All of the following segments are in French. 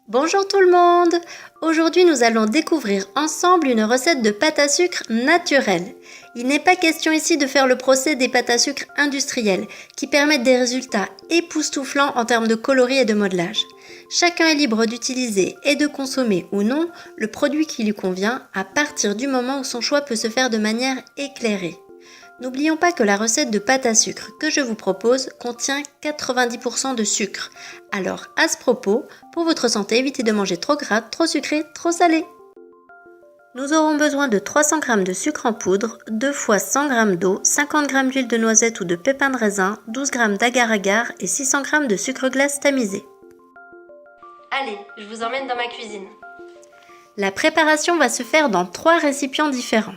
Bonjour tout le monde! Aujourd'hui nous allons découvrir ensemble une recette de pâte à sucre naturelle. Il n'est pas question ici de faire le procès des pâtes à sucre industrielles qui permettent des résultats époustouflants en termes de coloris et de modelage. Chacun est libre d'utiliser et de consommer ou non le produit qui lui convient à partir du moment où son choix peut se faire de manière éclairée. N'oublions pas que la recette de pâte à sucre que je vous propose contient 90% de sucre. Alors à ce propos, pour votre santé, évitez de manger trop gras, trop sucré, trop salé. Nous aurons besoin de 300 g de sucre en poudre, 2 fois 100 g d'eau, 50 g d'huile de noisette ou de pépins de raisin, 12 g d'agar-agar et 600 g de sucre glace tamisé. Allez, je vous emmène dans ma cuisine. La préparation va se faire dans 3 récipients différents.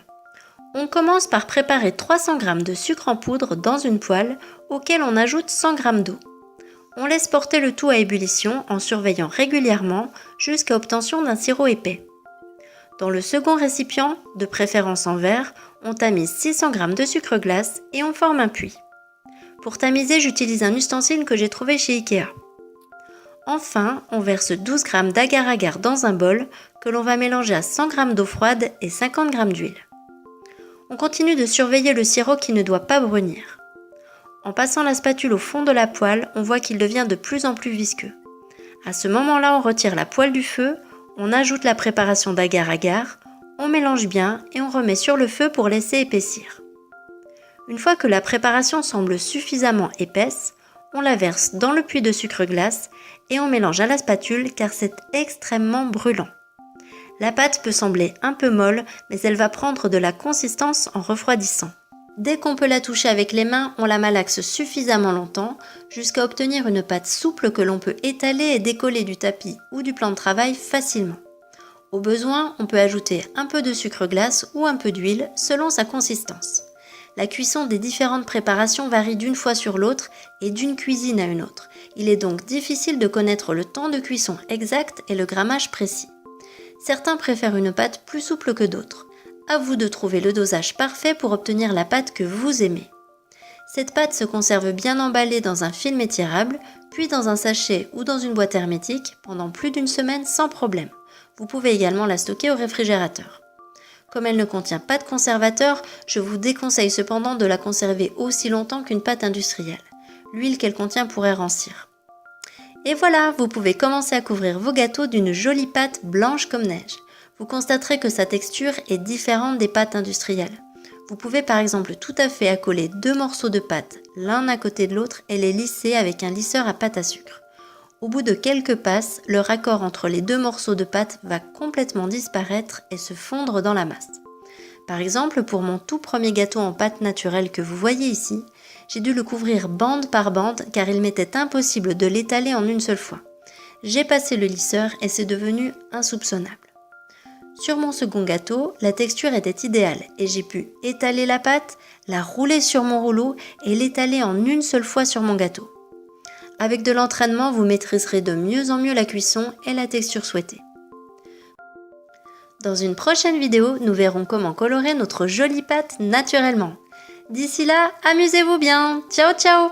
On commence par préparer 300 g de sucre en poudre dans une poêle auquel on ajoute 100 g d'eau. On laisse porter le tout à ébullition en surveillant régulièrement jusqu'à obtention d'un sirop épais. Dans le second récipient, de préférence en verre, on tamise 600 g de sucre glace et on forme un puits. Pour tamiser, j'utilise un ustensile que j'ai trouvé chez Ikea. Enfin, on verse 12 g d'agar-agar dans un bol que l'on va mélanger à 100 g d'eau froide et 50 g d'huile. On continue de surveiller le sirop qui ne doit pas brunir. En passant la spatule au fond de la poêle, on voit qu'il devient de plus en plus visqueux. À ce moment-là, on retire la poêle du feu, on ajoute la préparation d'agar-agar, on mélange bien et on remet sur le feu pour laisser épaissir. Une fois que la préparation semble suffisamment épaisse, on la verse dans le puits de sucre glace et on mélange à la spatule car c'est extrêmement brûlant. La pâte peut sembler un peu molle, mais elle va prendre de la consistance en refroidissant. Dès qu'on peut la toucher avec les mains, on la malaxe suffisamment longtemps jusqu'à obtenir une pâte souple que l'on peut étaler et décoller du tapis ou du plan de travail facilement. Au besoin, on peut ajouter un peu de sucre glace ou un peu d'huile selon sa consistance. La cuisson des différentes préparations varie d'une fois sur l'autre et d'une cuisine à une autre. Il est donc difficile de connaître le temps de cuisson exact et le grammage précis. Certains préfèrent une pâte plus souple que d'autres. À vous de trouver le dosage parfait pour obtenir la pâte que vous aimez. Cette pâte se conserve bien emballée dans un film étirable, puis dans un sachet ou dans une boîte hermétique pendant plus d'une semaine sans problème. Vous pouvez également la stocker au réfrigérateur. Comme elle ne contient pas de conservateur, je vous déconseille cependant de la conserver aussi longtemps qu'une pâte industrielle. L'huile qu'elle contient pourrait rancir. Et voilà, vous pouvez commencer à couvrir vos gâteaux d'une jolie pâte blanche comme neige. Vous constaterez que sa texture est différente des pâtes industrielles. Vous pouvez par exemple tout à fait accoler 2 morceaux de pâte l'un à côté de l'autre et les lisser avec un lisseur à pâte à sucre. Au bout de quelques passes, le raccord entre les 2 morceaux de pâte va complètement disparaître et se fondre dans la masse. Par exemple, pour mon tout premier gâteau en pâte naturelle que vous voyez ici, j'ai dû le couvrir bande par bande car il m'était impossible de l'étaler en une seule fois. J'ai passé le lisseur et c'est devenu insoupçonnable. Sur mon second gâteau, la texture était idéale et j'ai pu étaler la pâte, la rouler sur mon rouleau et l'étaler en une seule fois sur mon gâteau. Avec de l'entraînement, vous maîtriserez de mieux en mieux la cuisson et la texture souhaitée. Dans une prochaine vidéo, nous verrons comment colorer notre jolie pâte naturellement. D'ici là, amusez-vous bien. Ciao ciao!